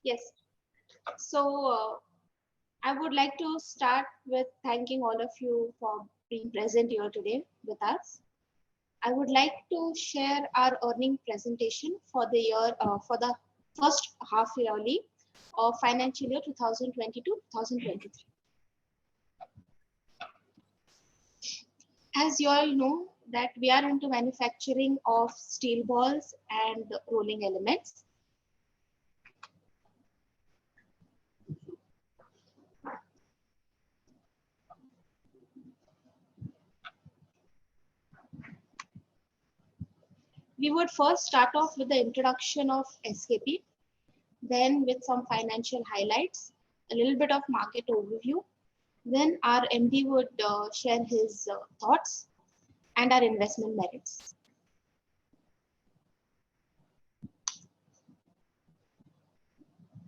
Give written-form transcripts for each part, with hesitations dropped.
Yes. So I would like to start with thanking all of you for being present here today with us. I would like to share our earning presentation for the year for the first half yearly of financial year 2022-2023. As you all know that we are into manufacturing of steel balls and rolling elements. We would first start off with the introduction of SKP, then with some financial highlights, a little bit of market overview. Then our MD would share his thoughts and our investment merits.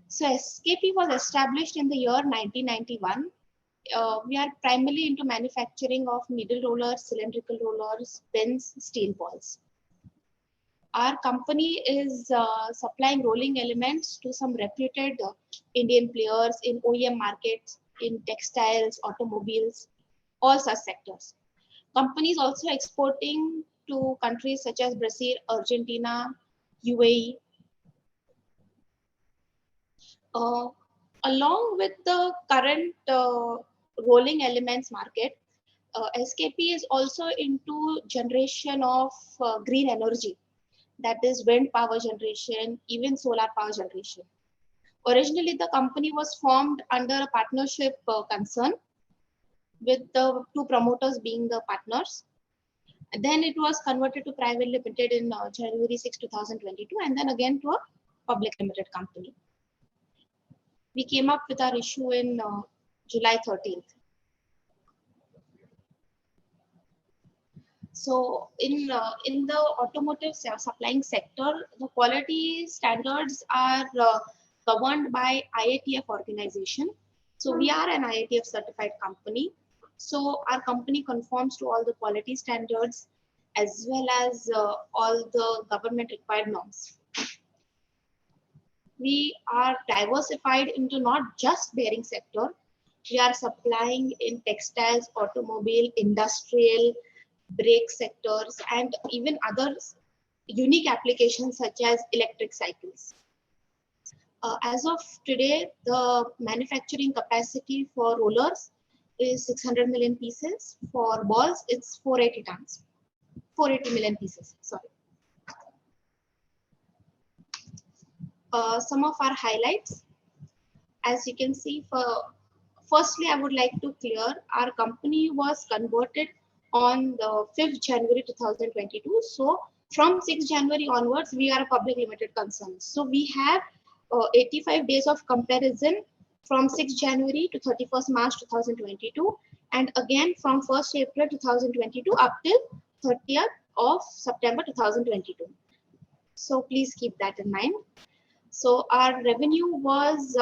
So SKP was established in the year 1991. We are primarily into manufacturing of needle rollers, cylindrical rollers, pins, steel balls. Our company is supplying rolling elements to some reputed Indian players in OEM markets, in textiles, automobiles, all such sectors. Companies also exporting to countries such as Brazil, Argentina, UAE. Along with the current rolling elements market, SKP is also into generation of green energy, that is wind power generation, even solar power generation. Originally, the company was formed under a partnership concern with the two promoters being the partners. And then it was converted to private limited in January 6, 2022, and then again to a public limited company. We came up with our issue in July 13th. So in the automotive supplying sector, the quality standards are governed by IATF organization. So we are an IATF certified company. So our company conforms to all the quality standards as well as all the government required norms. We are diversified into not just bearing sector. We are supplying in textiles, automobile, industrial, brake sectors, and even other unique applications such as electric cycles. As of today, the manufacturing capacity for rollers is 600 million pieces. For balls, it's 480 tons, 480 million pieces, sorry. Some of our highlights, as you can see, firstly, I would like to clear our company was converted on the 5th January 2022. So from 6th January onwards, we are a public limited concern. So we have 85 days of comparison from 6th January to 31st March 2022, and again from 1st April 2022 up till 30th of September 2022. So please keep that in mind. So our revenue was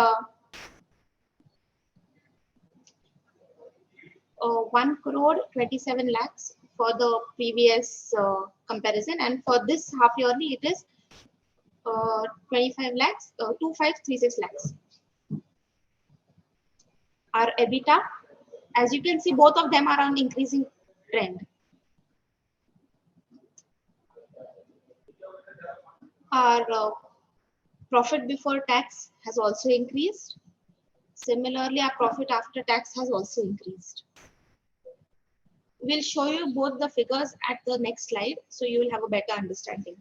1 crore 27 lakhs for the previous comparison, and for this half yearly it is 25 lakhs, 2536 lakhs. Our EBITDA, as you can see, both of them are on increasing trend. Our profit before tax has also increased. Similarly, our profit after tax has also increased. We'll show you both the figures at the next slide, so you will have a better understanding.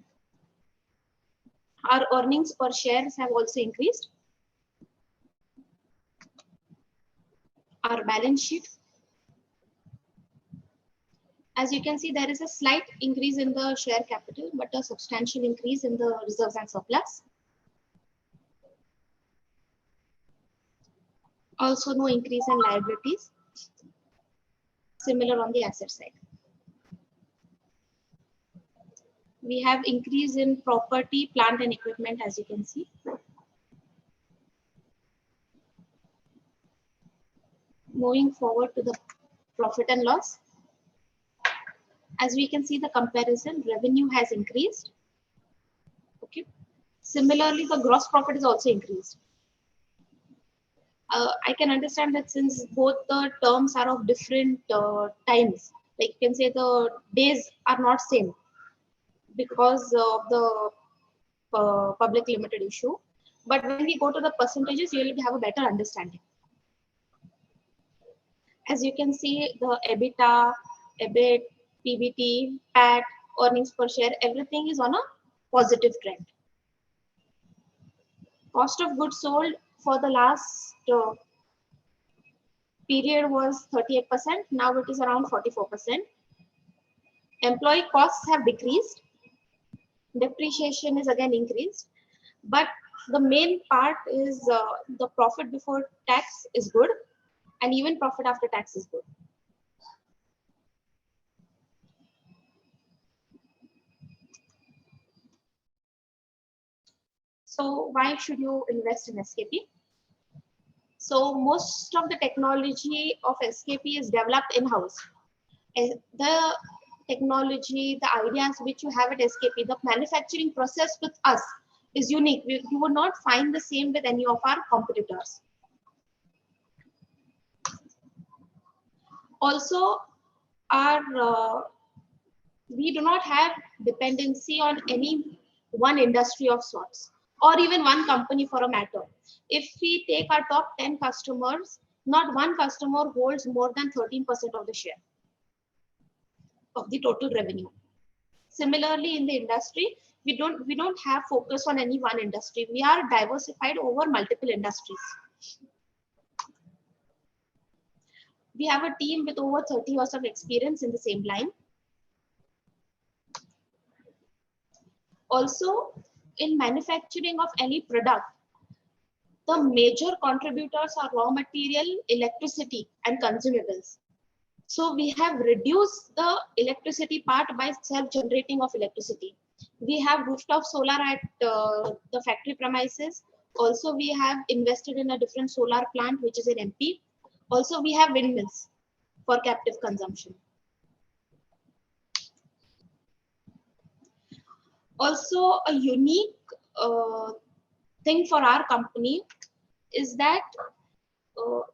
Our earnings per shares have also increased. Our balance sheet. As you can see, there is a slight increase in the share capital, but a substantial increase in the reserves and surplus. Also, no increase in liabilities. Similar on the asset side. We have increase in property, plant and equipment, as you can see. Moving forward to the profit and loss. As we can see, the comparison, revenue has increased. Okay. Similarly, the gross profit is also increased. I can understand that since both the terms are of different times, like you can say the days are not same because of the public limited issue. But when we go to the percentages, you will have a better understanding. As you can see, the EBITDA, EBIT, PBT, PAT, earnings per share, everything is on a positive trend. Cost of goods sold for the last period was 38%. Now it is around 44%. Employee costs have decreased. Depreciation is again increased. But the main part is the profit before tax is good, and even profit after tax is good. So why should you invest in SKP? So most of the technology of SKP is developed in-house. The technology, the ideas which you have at SKP, the manufacturing process with us is unique. You would not find the same with any of our competitors. Also, we do not have dependency on any one industry of sorts, or even one company for a matter. If we take our top 10 customers, not one customer holds more than 13% of the share of the total revenue. Similarly, in the industry, we don't have focus on any one industry. We are diversified over multiple industries. We have a team with over 30 years of experience in the same line. Also, in manufacturing of any product, the major contributors are raw material, electricity, and consumables. So we have reduced the electricity part by self-generating of electricity. We have rooftop solar at the factory premises. Also, we have invested in a different solar plant, which is in MP. Also, we have windmills for captive consumption. Also, a unique thing for our company is that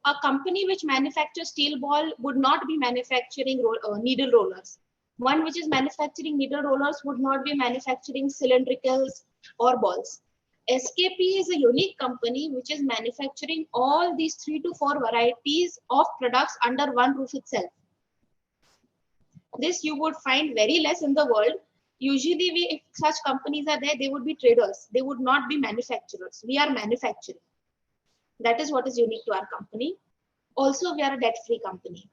a company which manufactures steel ball would not be manufacturing needle rollers. One which is manufacturing needle rollers would not be manufacturing cylindricals or balls. SKP is a unique company which is manufacturing all these 3 to 4 varieties of products under one roof itself. This you would find very less in the world. Usually, if such companies are there, they would be traders. They would not be manufacturers. We are manufacturing. That is what is unique to our company. Also, we are a debt-free company.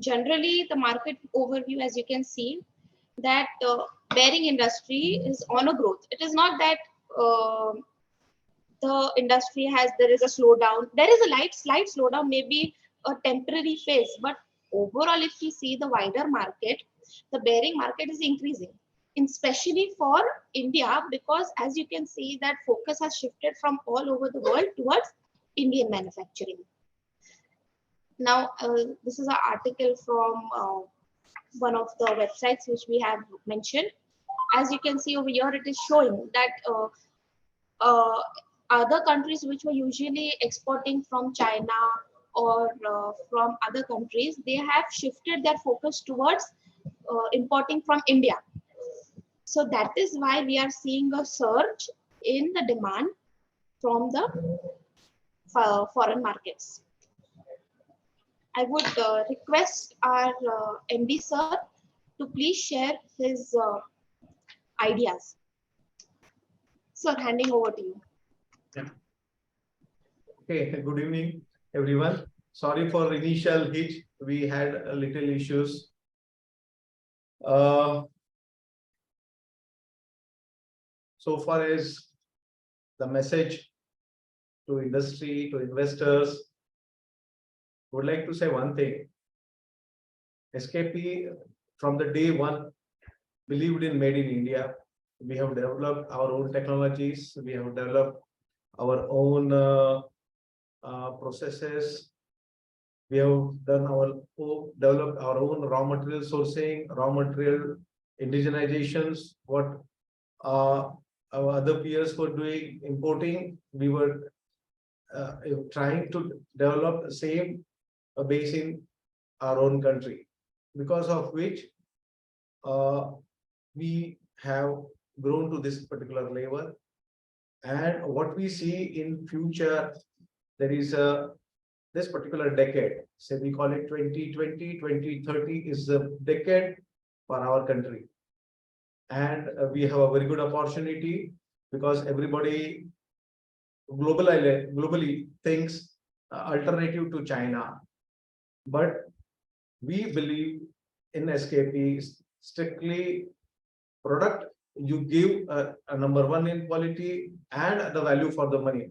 Generally, the market overview, as you can see, that bearing industry is on a growth. It is not that the industry there is a slowdown. There is a slight slowdown, maybe a temporary phase, but overall, if we see the wider market, the bearing market is increasing, especially for India, because as you can see that focus has shifted from all over the world towards Indian manufacturing. Now, this is an article from one of the websites which we have mentioned. As you can see over here, it is showing that other countries which were usually exporting from China or from other countries, they have shifted their focus towards importing from India. So that is why we are seeing a surge in the demand from the foreign markets. I would request our MD sir to please share his ideas. Sir, handing over to you. Yeah. Okay, good evening, everyone. Sorry for initial hitch. We had a little issues. So far as the message to industry, to investors, I would like to say one thing. SKP from the day one believed in made in India. We have developed our own technologies. We have developed our own processes. We have developed our own raw material sourcing, raw material indigenizations. What our other peers were doing importing, we were trying to develop the same base in our own country, because of which we have grown to this particular level. And what we see in future, there is a this particular decade, say we call it 2020, 2030 is the decade for our country. And we have a very good opportunity because everybody globally thinks alternative to China. But we believe in SKP strictly product you give a number one in quality and the value for the money.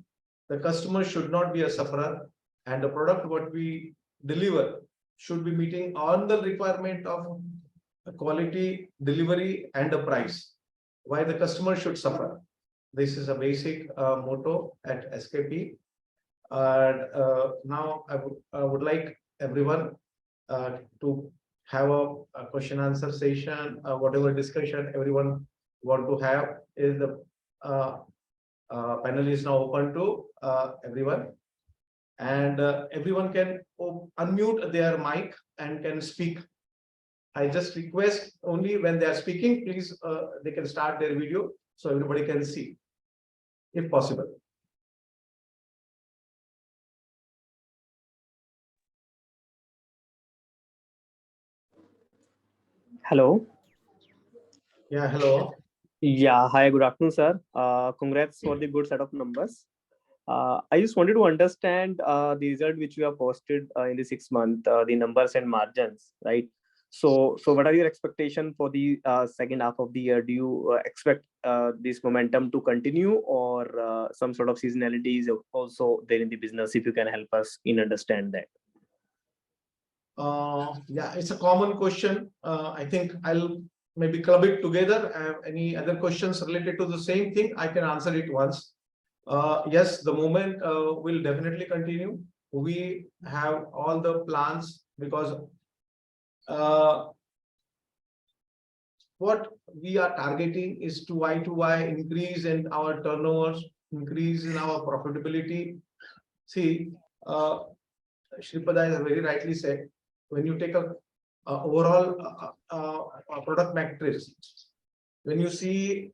The customer should not be a sufferer, and the product what we deliver should be meeting all the requirement of quality, delivery, and the price. Why the customer should suffer? This is a basic motto at SKP. Now I would like everyone to have a question answer session, whatever discussion everyone want to have. Is the panel is now open to everyone, and everyone can unmute their mic and can speak. I just request only when they are speaking, please they can start their video so everybody can see, if possible. Hello. Yeah, hello. Yeah, hi, good afternoon, sir. Congrats for the good set of numbers. I just wanted to understand the result which you have posted in the 6 month, the numbers and margins, right? So what are your expectations for the second half of the year? Do you expect this momentum to continue, or some sort of seasonality is also there in the business? If you can help us in understand that. Yeah, it's a common question. I think I'll maybe club it together. Any other questions related to the same thing, I can answer it once. Yes, the moment will definitely continue. We have all the plans because what we are targeting is to Y increase in our turnovers, increase in our profitability. See, Shripada has very rightly said, when you take a overall product matrix, when you see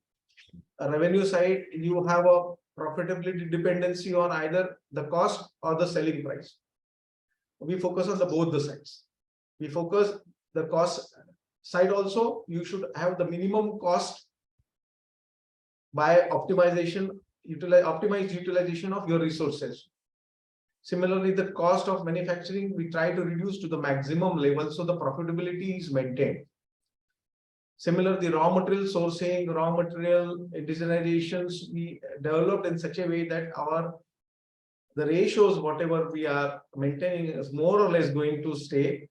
a revenue side, you have a profitability dependency on either the cost or the selling price. We focus on both the sides. We focus the cost side also. You should have the minimum cost by optimized utilization of your resources. Similarly, the cost of manufacturing, we try to reduce to the maximum level so the profitability is maintained. Similarly, raw material sourcing, raw material indigenizations, we developed in such a way that the ratios, whatever we are maintaining, is more or less going to stay.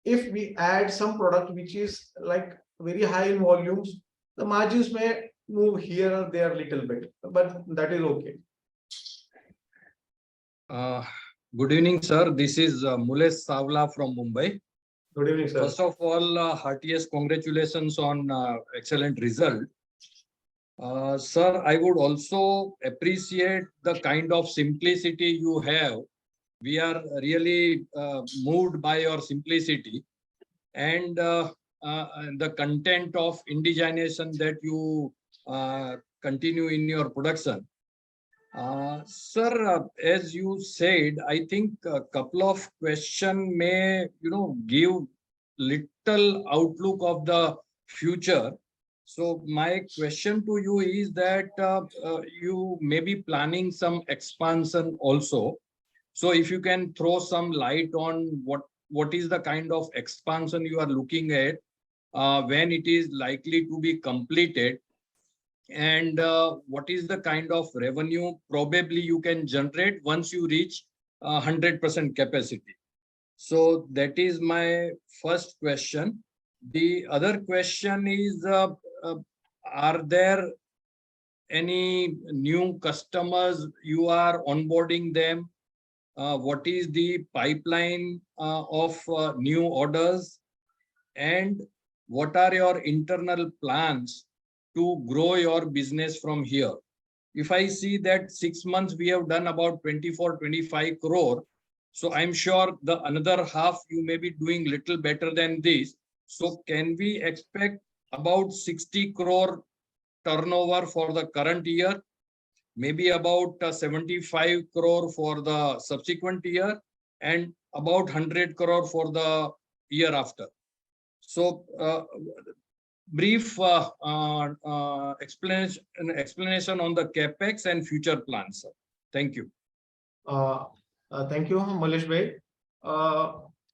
If we add some product which is like very high in volumes, the margins may move here or there a little bit, but that is okay. Good evening, sir. This is Mulesh Savla from Mumbai. Good evening, sir. First of all, heartiest congratulations on excellent result. Sir, I would also appreciate the kind of simplicity you have. We are really moved by your simplicity and the content of indigenization that you continue in your production. Sir, as you said, I think a couple of questions may, give little outlook of the future. So my question to you is that you may be planning some expansion also. So if you can throw some light on what is the kind of expansion you are looking at, when it is likely to be completed, and what is the kind of revenue probably you can generate once you reach 100% capacity. So that is my first question. The other question is, are there any new customers you are onboarding them? What is the pipeline of new orders? And what are your internal plans to grow your business from here? If I see that 6 months we have done about 24-25 crore, so I'm sure the another half you may be doing little better than this. So can we expect about 60 crore turnover for the current year? Maybe about 75 crore for the subsequent year, and about 100 crore for the year after. So brief explanation on the capex and future plans, sir. Thank you. Thank you, Malesh Bhai.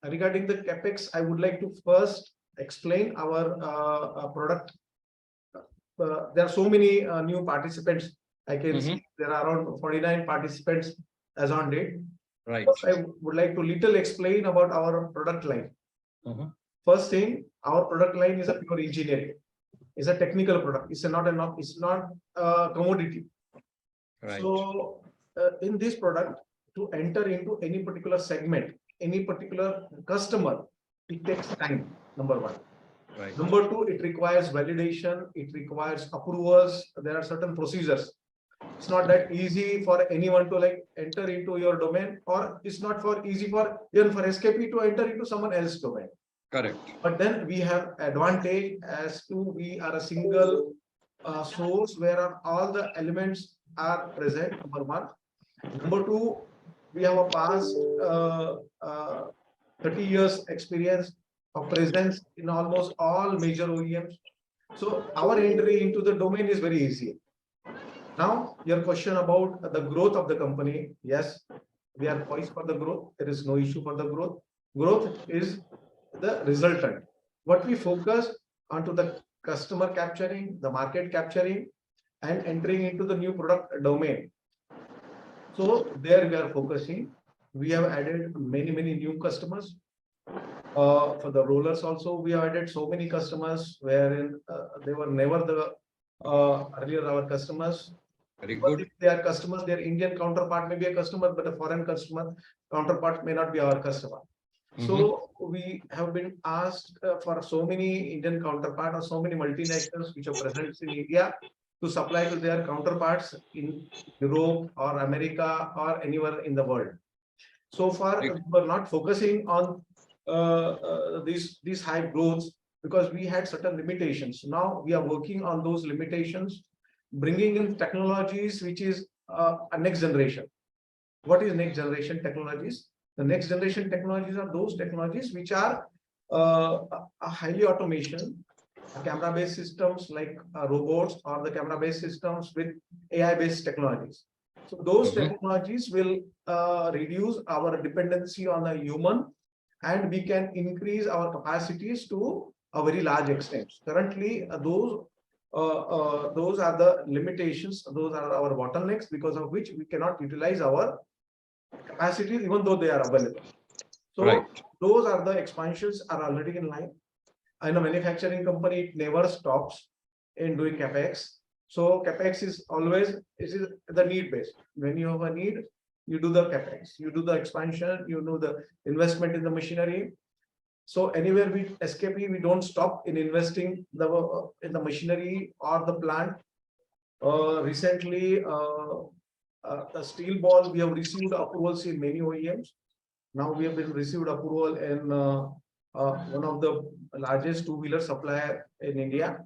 Regarding the capex, I would like to first explain our product. There are so many new participants. I can see there are around 49 participants as on date. Right. First, I would like to little explain about our product line. First thing, our product line is a pure engineering. It's a technical product. It's not a commodity. Right. So in this product, to enter into any particular segment, any particular customer, it takes time. Number one. Right. Number two, it requires validation. It requires approvals. There are certain procedures. It's not that easy for anyone to like enter into your domain, or it's not easy for even for SKP to enter into someone else's domain. Correct. But then we have advantage as to we are a single source where all the elements are present. Number one. Number two, we have a past 30 years experience of presence in almost all major OEMs. So our entry into the domain is very easy. Now, your question about the growth of the company. Yes, we are poised for the growth. There is no issue for the growth. Growth is the resultant. What we focus onto the customer capturing, the market capturing, and entering into the new product domain. So there we are focusing. We have added many new customers. For the rollers also, we have added so many customers wherein they were never the earlier our customers. Very But good. if they are customers, their Indian counterpart may be a customer, but a foreign customer counterpart may not be our customer. So we have been asked for so many Indian counterpart or so many multinationals which are present in India to supply to their counterparts in Europe or America or anywhere in the world. So far, we were not focusing on these high growths because we had certain limitations. Now we are working on those limitations, bringing in technologies which is a next generation. What is next generation technologies? The next generation technologies are those technologies which are a highly automation, camera-based systems like robots, or the camera-based systems with AI-based technologies. So those technologies will reduce our dependency on a human, and we can increase our capacities to a very large extent. Currently, those are the limitations. Those are our bottlenecks, because of which we cannot utilize our capacities even though they are available. So those are the expansions are already in line. In a manufacturing company, it never stops in doing capex. So capex is always the need based. When you have a need, you do the capex, you do the expansion, you do the investment in the machinery. So anywhere we SKP, we don't stop in investing in the machinery or the plant. Recently, the steel ball, we have received approvals in many OEMs. Now we have been received approval in one of the largest two-wheeler supplier in India.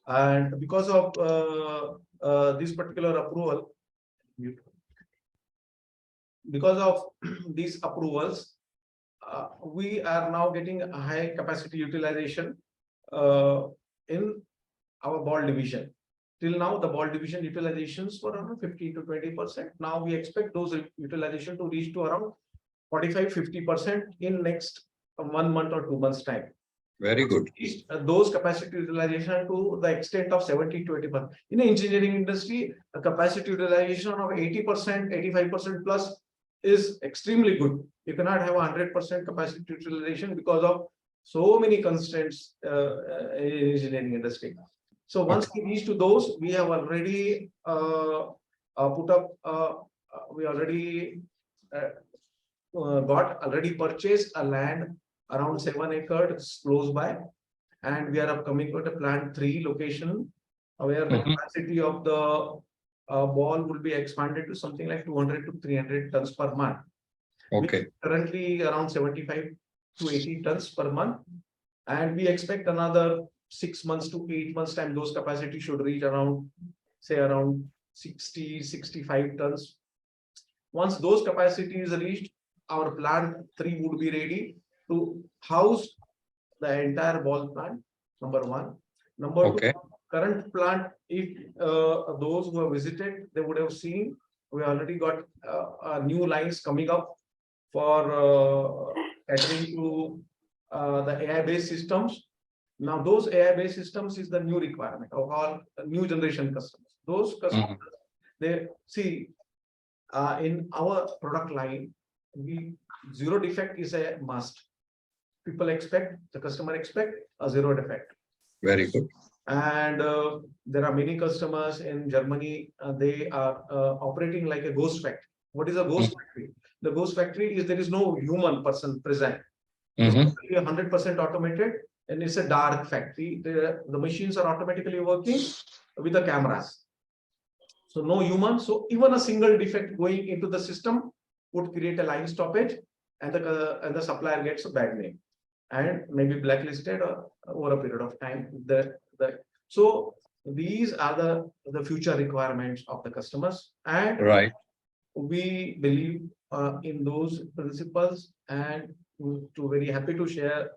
And because of this particular approval, because of these approvals, we are now getting a high capacity utilization in our ball division. Till now, the ball division utilizations were around 15 to 20%. Now we expect those utilization to reach to around 45-50% in next 1 month or 2 months time. Very good. Those capacity utilization to the extent of 70-80%. In the engineering industry, a capacity utilization of 80%, 85% plus is extremely good. You cannot have 100% capacity utilization because of so many constraints in engineering industry. So once we reach to those, we have already put up. We already purchased a land around 7 acres close by, and we are upcoming with a plant 3 location where the capacity of the ball will be expanded to something like 200 to 300 tons per month. Okay. Currently around 75 to 80 tons per month, and we expect another 6 months to 8 months time those capacity should reach around, say, around 60-65 tons. Once those capacity is reached, our plant 3 would be ready to house the entire ball plant, number 1. Number 2, current plant, if those who have visited, they would have seen we already got new lines coming up for catering to the AI-based systems. Now, those AI-based systems is the new requirement of all new generation customers. Those customers, they see in our product line, zero defect is a must. People expect, the customer expect a zero defect. Very good. And there are many customers in Germany, they are operating like a ghost factory. What is a ghost factory? The ghost factory is there is no human person present. It's 100% automated, and it's a dark factory. The machines are automatically working with the cameras. So no human. So even a single defect going into the system would create a line stoppage, and the supplier gets a bad name and maybe blacklisted over a period of time. So these are the future requirements of the customers, and we believe in those principles, and to very happy to share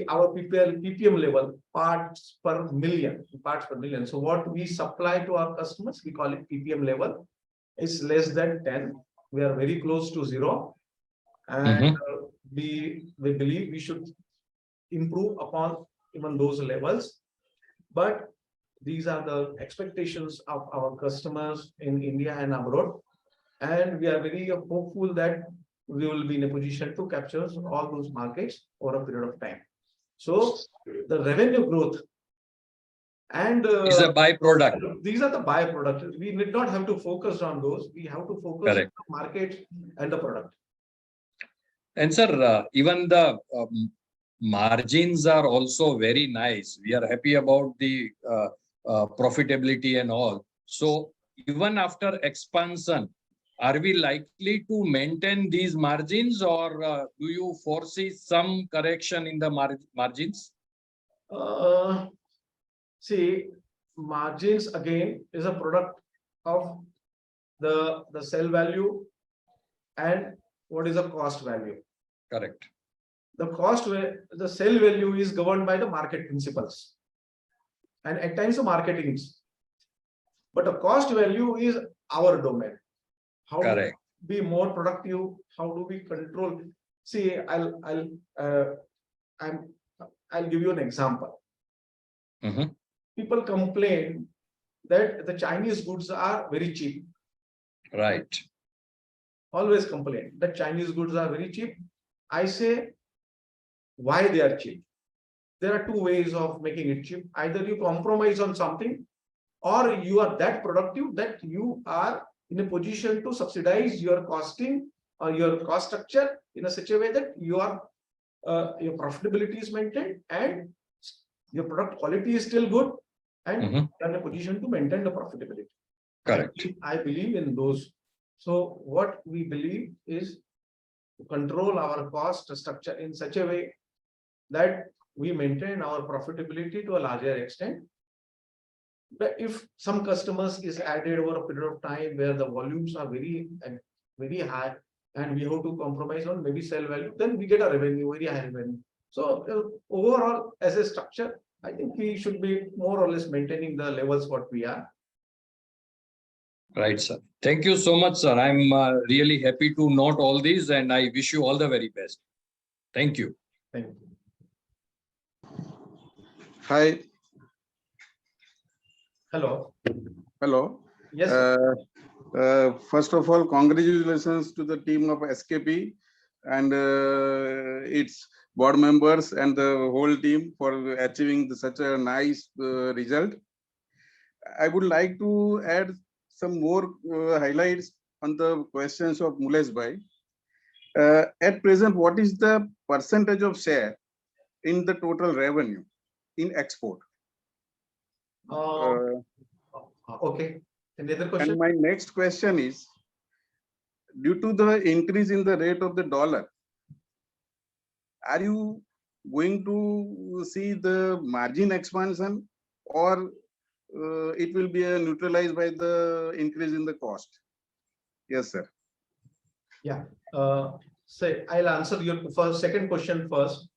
our PPM level, parts per million. So what we supply to our customers, we call it PPM level, is less than 10. We are very close to 0, and we believe we should improve upon even those levels. But these are the expectations of our customers in India and abroad, and we are very hopeful that we will be in a position to capture all those markets over a period of time. So the revenue growth and is a byproduct. These are the byproducts. We need not have to focus on those. We have to focus on the market and the product. And sir, even the margins are also very nice. We are happy about the profitability and all. So even after expansion, are we likely to maintain these margins, or do you foresee some correction in the margins? See, margins again is a product of the sell value and what is the cost value. Correct. The sell value is governed by the market principles, and at times the marketing is. But the cost value is our domain. How to be more productive? How do we control? See, I'll give you an example. People complain that the Chinese goods are very cheap. Right. Always complain that Chinese goods are very cheap. I say, why they are cheap? There are 2 ways of making it cheap. Either you compromise on something, or you are that productive that you are in a position to subsidize your costing or your cost structure in such a way that your profitability is maintained and your product quality is still good, and you are in a position to maintain the profitability. Correct. I believe in those. So what we believe is to control our cost structure in such a way that we maintain our profitability to a larger extent. But if some customers is added over a period of time where the volumes are very high, and we have to compromise on maybe sell value, then we get a revenue, very high revenue. So overall, as a structure, I think we should be more or less maintaining the levels what we are. Right, sir. Thank you so much, sir. I'm really happy to note all these, and I wish you all the very best. Thank you. Thank you. Hi. Hello. Hello. Yes. First of all, congratulations to the team of SKP and its board members and the whole team for achieving such a nice result. I would like to add some more highlights on the questions of Mulesh Bhai. At present, what is the percentage of share in the total revenue in export? Okay. Any other And question? my next question is, due to the increase in the rate of the dollar, are you going to see the margin expansion, or it will be neutralized by the increase in the cost? Yes, sir. Yeah. Say I'll answer your second question first.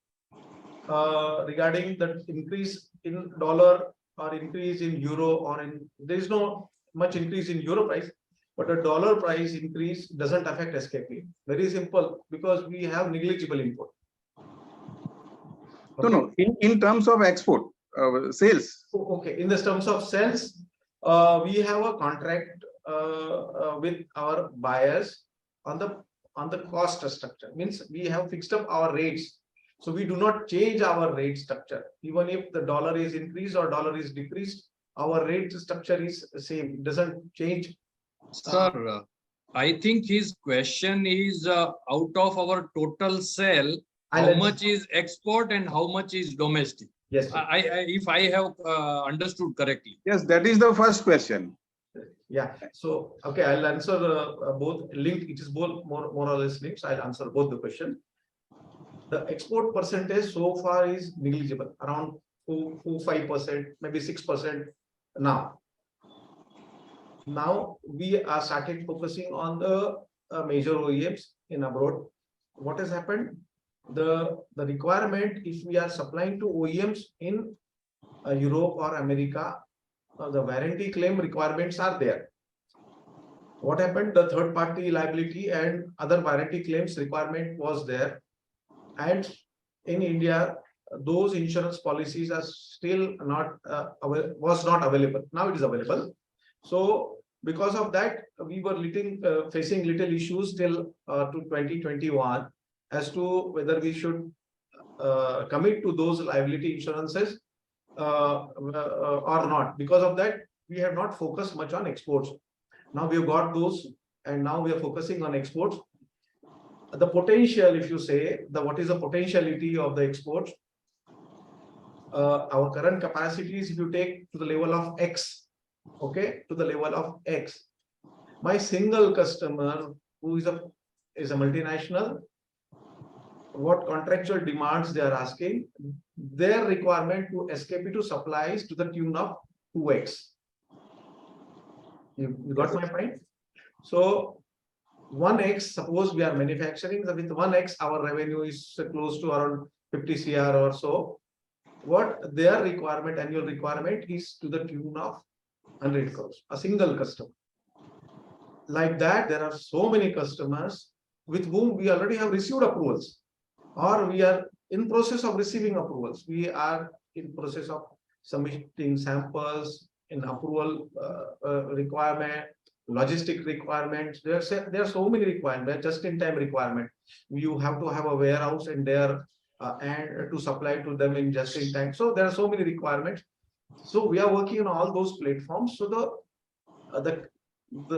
Regarding the increase in dollar or increase in euro there is no much increase in euro price, but the dollar price increase doesn't affect SKP. Very simple, because we have negligible import. No, in terms of export sales. Okay, in the terms of sales, we have a contract with our buyers on the cost structure. Means we have fixed up our rates, so we do not change our rate structure. Even if the dollar is increased or dollar is decreased, our rate structure is same. It doesn't change. Sir, I think his question is out of our total sale, how much is export and how much is domestic? Yes. If I have understood correctly. Yes, that is the first question. Yeah. So okay, I'll answer both linked. It is both more or less linked. So I'll answer both the question. The export percentage so far is negligible, around 4-5%, maybe 6% now. Now we are started focusing on the major OEMs in abroad. What has happened? The requirement, if we are supplying to OEMs in Europe or America, the warranty claim requirements are there. What happened? The third party liability and other warranty claims requirement was there, and in India those insurance policies are still not was not available. Now it is available. So because of that, we were facing little issues till to 2021 as to whether we should commit to those liability insurances or not. Because of that, we have not focused much on exports. Now we have got those, and now we are focusing on exports. The potential, if you say, what is the potentiality of the exports? Our current capacities, if you take to the level of X, okay, to the level of X, my single customer who is a multinational, what contractual demands they are asking, their requirement to SKP to supply is to the tune of 2x. You got my point? So 1x, suppose we are manufacturing, with 1x our revenue is close to around 50 CR or so. What their requirement, annual requirement, is to the tune of 100 crores, a single customer. Like that, there are so many customers with whom we already have received approvals, or we are in process of receiving approvals. We are in process of submitting samples in approval requirement, logistic requirements. There are so many requirements, just-in-time requirement. You have to have a warehouse in there and to supply to them in just-in-time. So there are so many requirements. So we are working on all those platforms. So the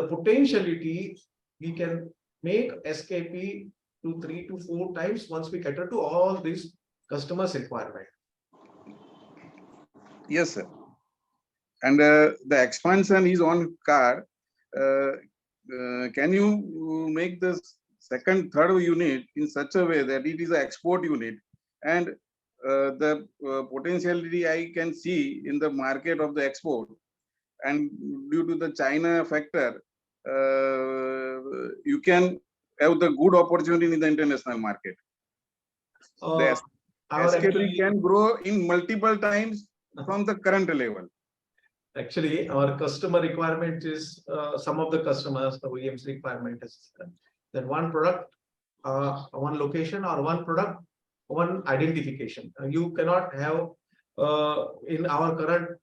potentiality, we can make SKP to 3 to 4 times once we cater to all these customers' requirement. Yes, sir. And the expansion is on card. Can you make the second, third unit in such a way that it is an export unit, and the potentiality I can see in the market of the export, and due to the China factor, you can have the good opportunity in the international market. The SKP can grow in multiple times from the current level. Actually, our customer requirement is some of the customers, the OEM's requirement is that one product, one location, or one product, one identification. You cannot have in our current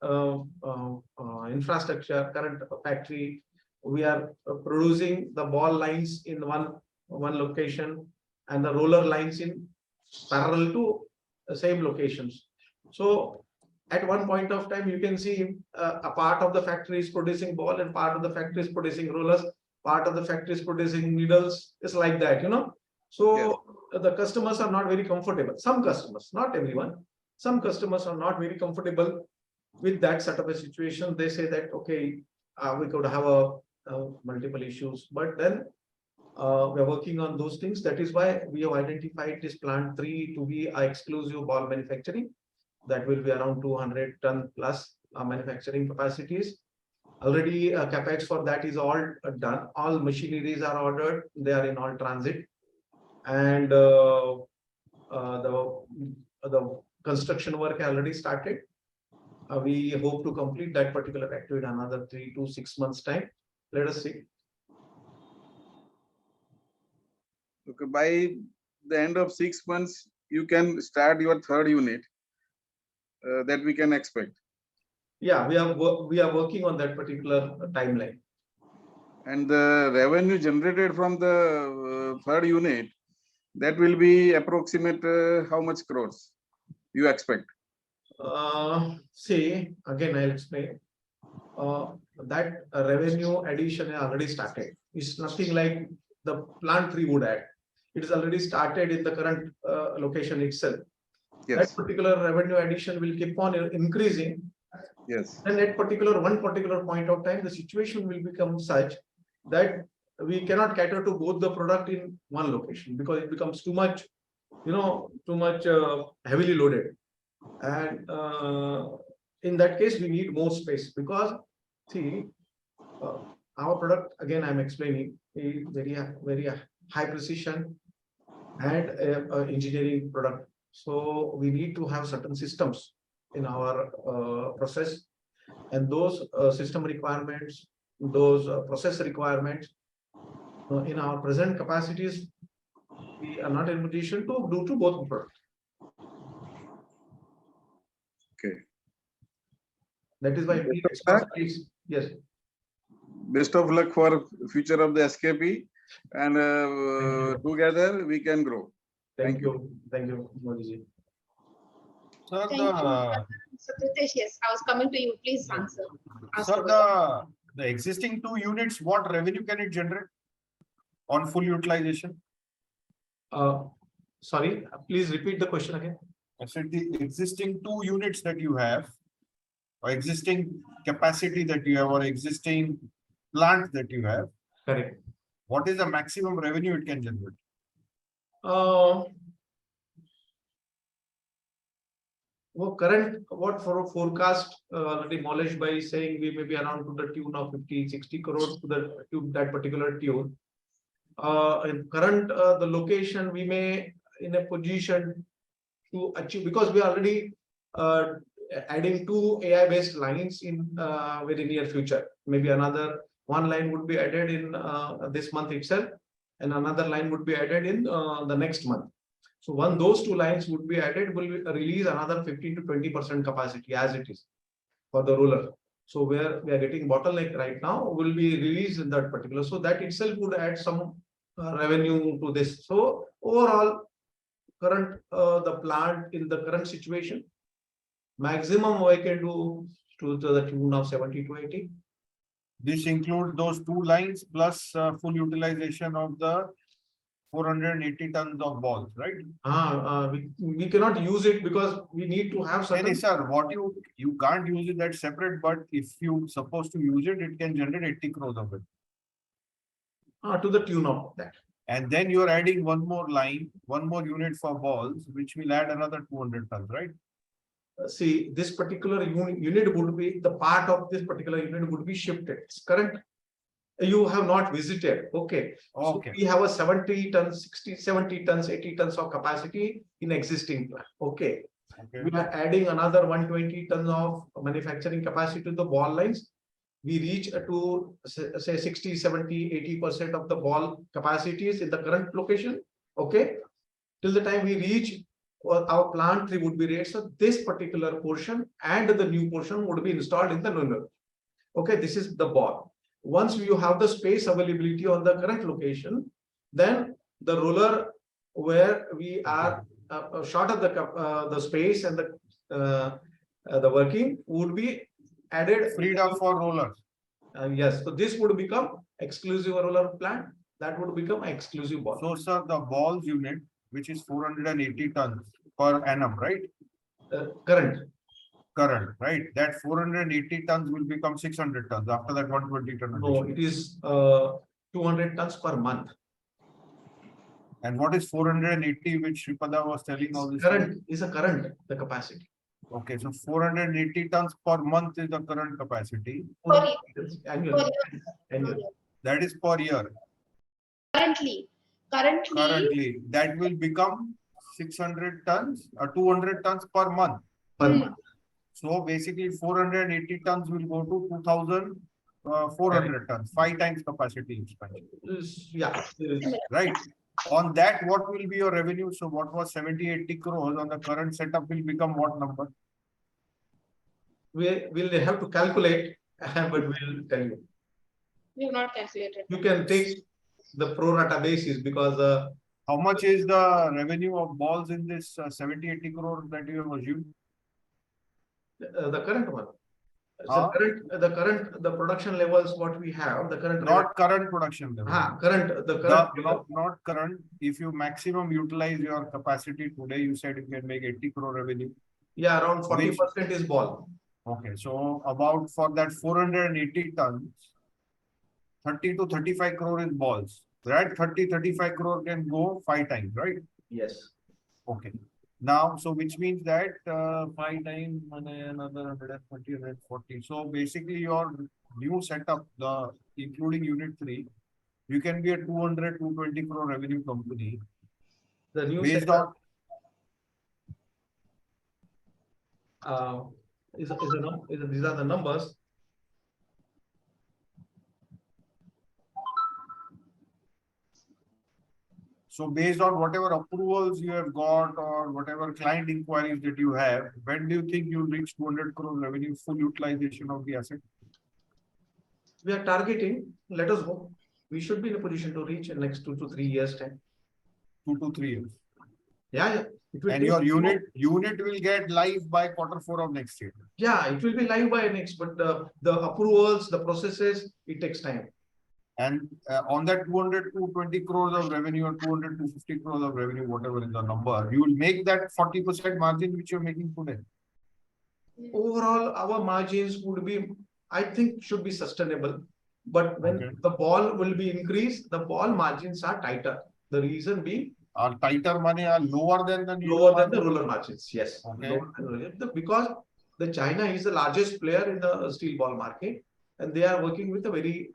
infrastructure, current factory, we are producing the ball lines in one location and the roller lines in parallel to the same locations. So at one point of time, you can see a part of the factory is producing ball and part of the factory is producing rollers, part of the factory is producing needles. It's like that, you know. So the customers are not very comfortable. Some customers, not everyone, some customers are not very comfortable with that sort of a situation. They say that, okay, we could have multiple issues, but then we're working on those things. That is why we have identified this plant 3 to be our exclusive ball manufacturing. That will be around 200 ton plus manufacturing capacities. Already capex for that is all done. All machineries are ordered. They are in all transit, and the construction work already started. We hope to complete that particular activity in another 3 to 6 months time. Let us see. Okay, by the end of 6 months, you can start your third unit that we can expect. Yeah, we are working on that particular timeline. And the revenue generated from the third unit, that will be approximate how much crores you expect? See, again, I'll explain. That revenue addition has already started. It's nothing like the plant 3 would add. It is already started in the current location itself. Yes, That particular revenue addition will keep on increasing. yes, And at one particular point of time, the situation will become such that we cannot cater to both the product in one location because it becomes too much, heavily loaded. And in that case, we need more space because, see, our product, again, I'm explaining, is very high precision and engineering product. So we need to have certain systems in our process, and those system requirements, those process requirements in our present capacities, we are not in a position to do to both products. okay. That is why we yes. Best of luck for future of the SKP, and together we can grow. Thank you, Modi ji. Sir, Thank you. So Pritesh, yes, I was coming to you. Please answer. sir, the existing 2 units, what revenue can it generate on full utilization? Sorry, please repeat the question again. I said the existing 2 units that you have, or existing capacity that you have, or existing plant that you have, Correct. what is the maximum revenue it can generate? Well, current what for a forecast demolished by saying we may be around to the tune of 50-60 crores to that particular tune. In current the location, we may in a position to achieve, because we are already adding 2 AI based lines in very near future. Maybe another 1 line would be added in this month itself, and another line would be added in the next month. So when those 2 lines would be added, will release another 15 to 20% capacity as it is for the roller. So where we are getting bottleneck right now will be released in that particular. So that itself would add some revenue to this. So overall, current the plant in the current situation, maximum I can do to the tune of 70 to 80. This includes those 2 lines plus full utilization of the 480 tons of balls, right? We cannot use it because we need to have certain. Any sir, what you can't use it, that's separate, but if you supposed to use it, it can generate 80 crores of it. To the tune of that. And then you're adding 1 more line, 1 more unit for balls, which will add another 200 tons, right? See, this particular unit would be the part of this particular unit would be shifted. It's current. You have not visited. Okay. Okay. So we have a 70 tons, 60, 70 tons, 80 tons of capacity in existing plant. Okay. Okay. We are adding another 120 tons of manufacturing capacity to the ball lines. We reach to say 60, 70, 80% of the ball capacities in the current location. Okay. Till the time we reach our plant 3 would be ready. So this particular portion and the new portion would be installed in the roller. Okay. This is the ball. Once you have the space availability on the current location, then the roller where we are short of the space and the working would be added. Freed up for rollers. Yes, so this would become exclusive roller plant. That would become exclusive ball. So, sir, the balls unit which is 480 tons per annum, right? Current. Current, right? That 480 tons will become 600 tons after that 120 ton. No, addition. it is 200 tons per month. And what is 480, which Shripada was telling all this? Current is a current, the capacity. Okay, so 480 tons per month is the current capacity. Per year. Annually. Per year. Annually. That is per year. Currently, Currently, that will become 600 tons or 200 tons per month. Per Hmm. month. So basically 480 tons will go to 2,400 tons, 5 times capacity expansion, Yeah. right? On that, what will be your revenue? So what was 70-80 crores on the current setup will become what number? We'll have to calculate, but we'll tell you. we have not calculated. You can take the pro rata basis because How much is the revenue of balls in this 70-80 crores that you have assumed? the current one. Huh? The production levels what we have, the current Not current production level. Not current. If you maximum utilize your capacity today, you said you can make 80 crore revenue. Yeah, around 40% is ball. Okay, so about for that 480 tons, 30 to 35 crore is balls. That 30-35 crore can go 5 times, right? Yes. Okay. Now, so which means that 5 times another 130, 140. So basically your new setup, the including unit 3, you can be a 200-220 crore revenue company. The new based setup, on these are the numbers. So based on whatever approvals you have got or whatever client inquiries that you have, when do you think you'll reach 200 crore revenue, full utilization of the asset? We are targeting, let us hope, we should be in a position to reach in next 2 to 3 years time. 2 to 3 years. Yeah. It will And take your unit will get live by Q4 of next year. Yeah, it will be live by next, but the approvals, the processes, it takes time. And on that 200-220 crores of revenue or 200-250 crores of revenue, whatever is the number, you will make that 40% margin which you're making today. Overall, our margins would be, I think, should be sustainable. But when the ball will be increased, the ball margins are tighter. The reason being, Are tighter money are lower than the roller margins. Yes. Okay. Because the China is the largest player in the steel ball market, and they are working with a very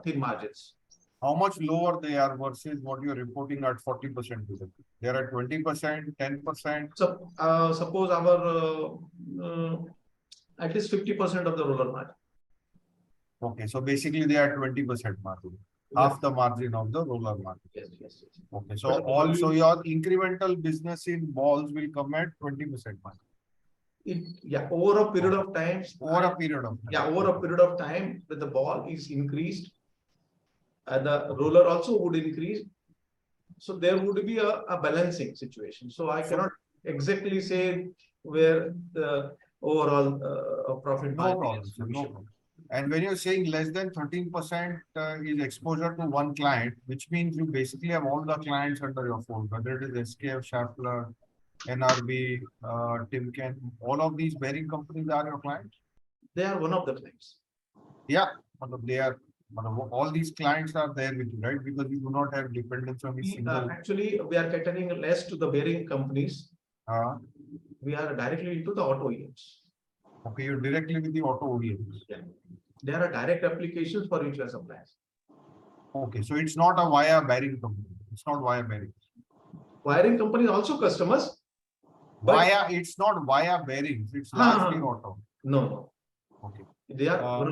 thin margins. How much lower they are versus what you're reporting at 40% today? They are at 20%, 10%. So suppose our at least 50% of the roller margin. Okay, so basically they are 20% margin, half the margin of the roller market. Yes. Okay, so also your incremental business in balls will come at 20% margin. Over a period of time. Over a period of time. Over a period of time, when the ball is increased, and the roller also would increase. So there would be a balancing situation. So I cannot exactly say where the overall profit margin is. No problem. And when you're saying less than 13% is exposure to one client, which means you basically have all the clients under your fold, whether it is SKF, Schaeffler, NRB, Timken, all of these bearing companies are your clients? They are one of the clients. Yeah, they are. All these clients are there with you, right? Because you do not have dependence on a single. Actually, we are catering less to the bearing companies. We are directly into the auto OEMs. Okay, you're directly with the auto OEMs. Yeah. There are direct applications for which we are suppliers. Okay, so it's not a via bearing company. It's not via bearing. Wiring companies also customers. Via, it's not via bearings. It's largely auto. No. Okay. They are.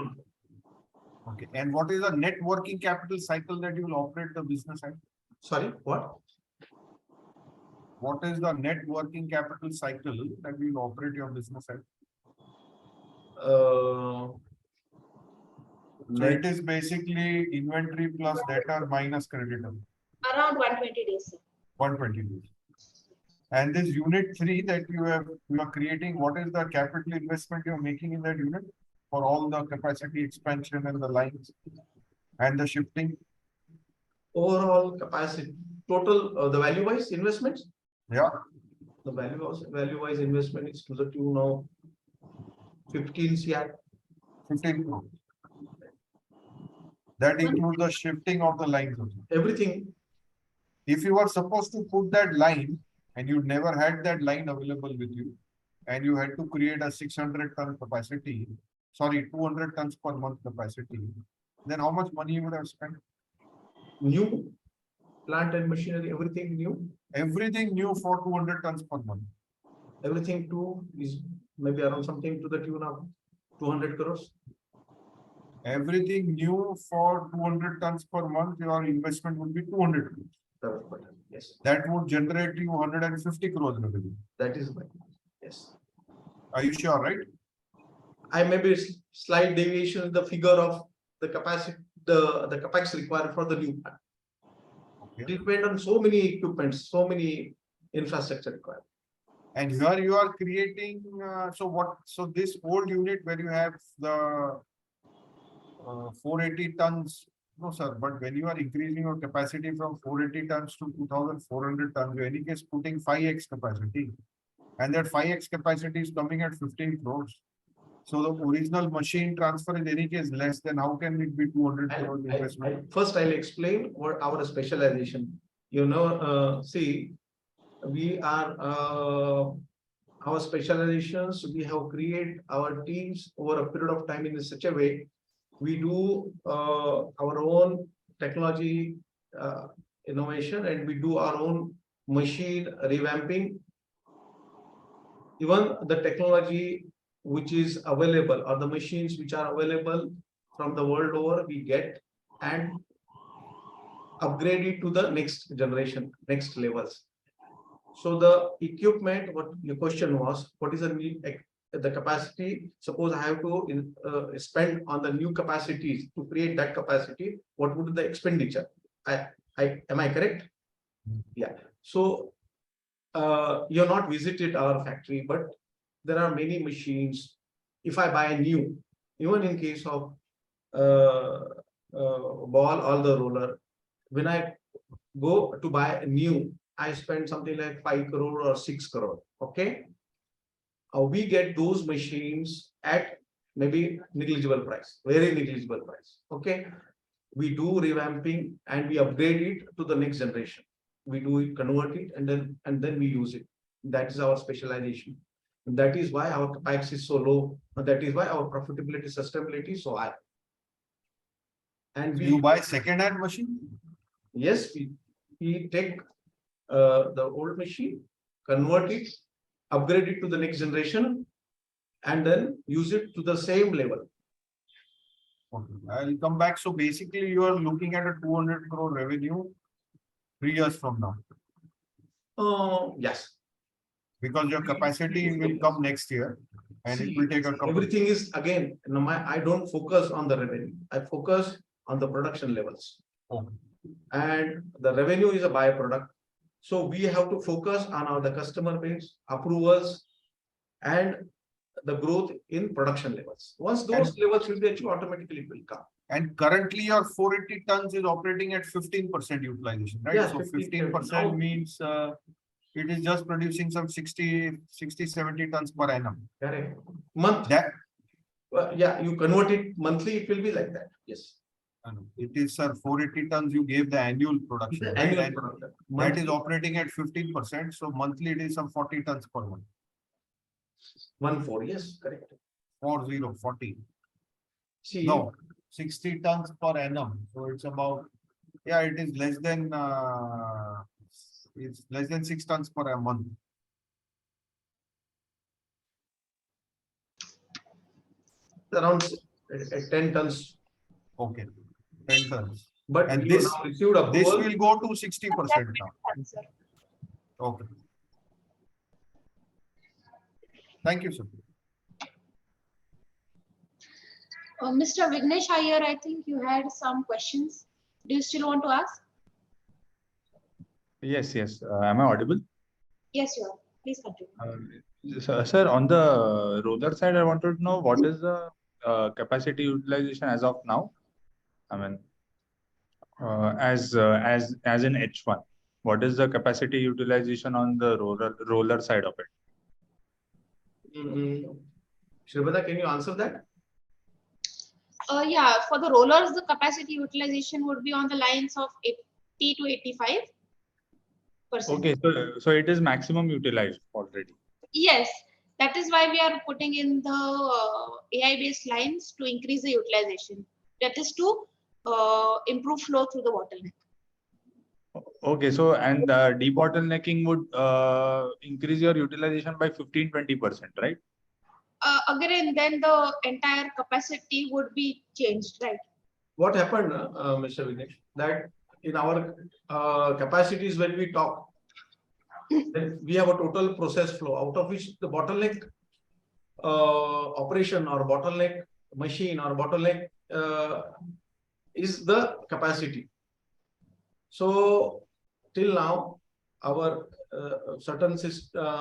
Okay. And what is the net working capital cycle that you will operate the business at? Sorry, what? What is the net working capital cycle that you will operate your business at? So it is basically inventory plus debtor minus creditor. Around 120 days. 120 days. And this unit 3 that you are creating, what is the capital investment you are making in that unit for all the capacity expansion and the lines and the shifting? overall capacity, total, the value-wise investments? Yeah, The value-wise investment is to the tune of 15 CR. 15 crore. That includes the shifting of the lines also. Everything. If you were supposed to put that line and you never had that line available with you, and you had to create a 600-ton capacity, sorry, 200 tons per month capacity, then how much money you would have spent? New plant and machinery, everything new. Everything new for 200 tons per month. Everything too is maybe around something to the tune of 200 crores. Everything new for 200 tons per month, your investment would be 200 crores. Yes, That would generate you 150 crores revenue. that is right. Yes. Are you sure, right? I may be slight deviation in the figure of the capacity, the capex required for the new plant. Okay. It depends on so many equipments, so many infrastructure required. And here you are creating, so this old unit where you have the 480 tons, no sir, but when you are increasing your capacity from 480 tons to 2400 tons, you any case putting 5x capacity. And that 5x capacity is coming at 15 crores. So the original machine transfer in any case less, than how can it be 200 crores investment? First, I'll explain what our specialization. See, we are our specializations. We have created our teams over a period of time in such a way. We do our own technology innovation, and we do our own machine revamping. Even the technology which is available, or the machines which are available from the world over, we get and upgrade it to the next generation, next levels. So the equipment, what your question was, what is the capacity? Suppose I have to spend on the new capacities to create that capacity. What would be the expenditure? Am I correct? Yeah. So you have not visited our factory, but there are many machines. If I buy a new, even in case of ball or the roller, when I go to buy a new, I spend something like 5 crore or 6 crore. Okay. We get those machines at maybe negligible price, very negligible price. Okay. We do revamping and we upgrade it to the next generation. We do it, convert it, and then we use it. That is our specialization. And that is why our capex is so low. And that is why our profitability, sustainability is so high. And You buy second-hand machine? Yes, we take the old machine, convert it, upgrade it to the next generation, and then use it to the same level. Okay. I'll come back. So basically, you are looking at a 200 crore revenue 3 years from now. Yes. Because your capacity will come next year, and it will take a couple. Everything is again. I don't focus on the revenue. I focus on the production levels. Okay. And the revenue is a byproduct. So we have to focus on the customer base, approvals, and the growth in production levels. Once those levels will be achieved, automatically it will come. And currently your 480 tons is operating at 15% utilization, right? Yeah, so 15%. 15% means it is just producing some 60, 70 tons per annum. Correct. Month. That, yeah, you convert it monthly, it will be like that. Yes. it is, sir, 480 tons you gave the annual production. The right? annual And production. that is operating at 15%. So monthly it is some 40 tons per month. 14, yes, correct. 40. See, No, 60 tons per annum. So it's about, yeah, it is less than it's less than 6 tons per month. around 10 tons. Okay, 10 tons. But And you this- now received approval. This will go to 60% now. Sir. Okay. Thank you, sir. Mr. Vignesh Iyer, I think you had some questions. Do you still want to ask? Yes. Am I audible? Yes, you are. Please continue. Sir, on the roller side, I wanted to know what is the capacity utilization as of now? I mean, as in H1. what is the capacity utilization on the roller side of it? Shreepata, can you answer that? Yeah, for the rollers, the capacity utilization would be on the lines of 80 to 85%. Okay, so it is maximum utilized already. Yes, that is why we are putting in the AI-based lines to increase the utilization. That is to improve flow through the bottleneck. Okay, so and debottlenecking would increase your utilization by 15-20%, right? Again, then the entire capacity would be changed, right? What happened, Mr. Vignesh, that in our capacities when we talk, then we have a total process flow out of which the bottleneck operation or bottleneck machine or bottleneck is the capacity. So till now, our certain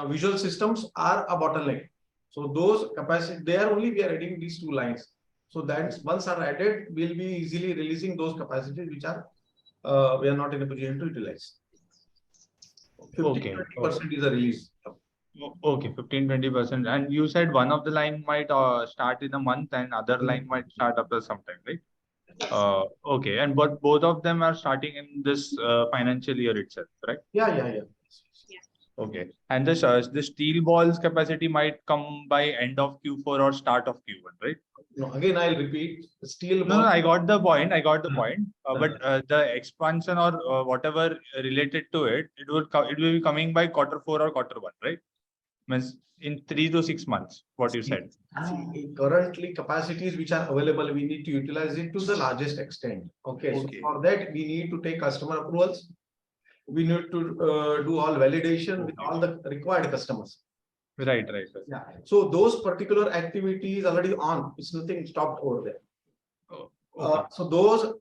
visual systems are a bottleneck. So those capacity, there only we are adding these two lines. So that once are added, we'll be easily releasing those capacities which are we are not in a position to utilize. 50-20% is a release. Okay, 15-20%. And you said one of the line might start in a month and other line might start after some time, right? Okay, and but both of them are starting in this financial year itself, right? Yeah. Okay, and this the steel balls capacity might come by end of Q4 or start of Q1, right? No, again I'll repeat. Steel No, ball. I got the point. But the expansion or whatever related to it, it will be coming by Q4 or Q1, right? Means in 3 to 6 months. What you said. Currently, capacities which are available, we need to utilize it to the largest extent. Okay. So for that, we need to take customer approvals. We need to do all validation with all the required customers. Right. Yeah. So those particular activities already on. It's nothing stopped over there. So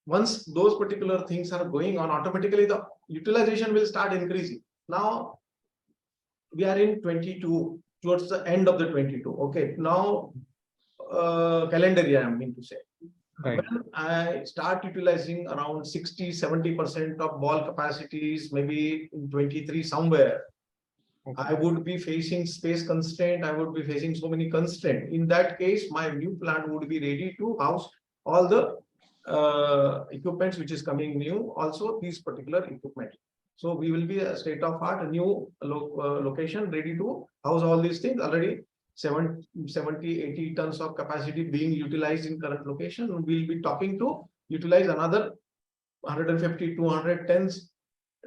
once those particular things are going on, automatically the utilization will start increasing. Now we are in 22, towards the end of the 22. Okay. Now calendar year, I mean to say. Right. When I start utilizing around 60-70% of ball capacities, maybe in 23 somewhere, I would be facing space constraint. I would be facing so many constraints. In that case, my new plant would be ready to house all the equipments which is coming new. Also, these particular equipment. So we will be a state of art, a new location ready to house all these things. Already 70-80 tons of capacity being utilized in current location. We'll be talking to utilize another 150-200 tons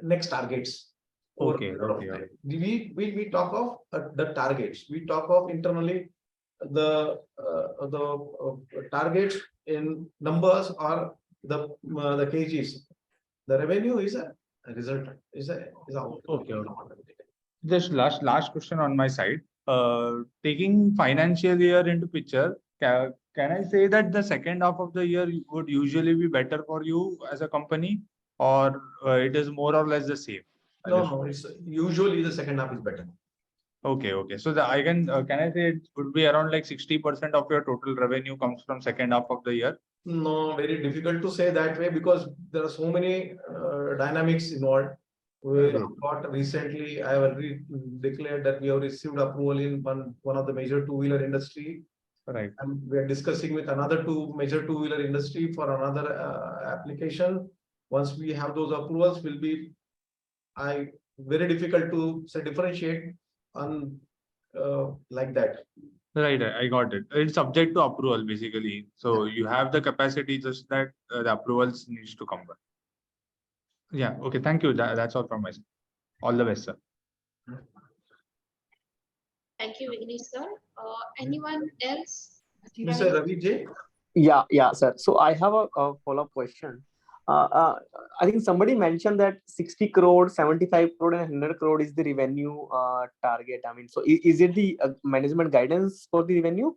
next targets. Okay. We talk of the targets. We talk of internally the targets in numbers or the kgs. The revenue is a result. Is out. Okay. Just last question on my side. Taking financial year into picture, can I say that the second half of the year would usually be better for you as a company, or it is more or less the same? No, it's usually the second half is better. Okay. So can I say it would be around like 60% of your total revenue comes from second half of the year? No, very difficult to say that way because there are so many dynamics involved. We got recently, I have already declared that we have received approval in one of the major two-wheeler industry. Right. And we are discussing with another major two-wheeler industry for another application. Once we have those approvals, will be very difficult to say differentiate on like that. Right, I got it. It's subject to approval basically. So you have the capacity, just that the approvals needs to come by. Yeah. Okay. Thank you. That's all from my side. All the best, sir. Thank you, Vignesh sir. Anyone else? Mr. Ravi J. Yeah, sir. So I have a follow-up question. I think somebody mentioned that 60 crore, 75 crore, and 100 crore is the revenue target. I mean, so is it the management guidance for the revenue?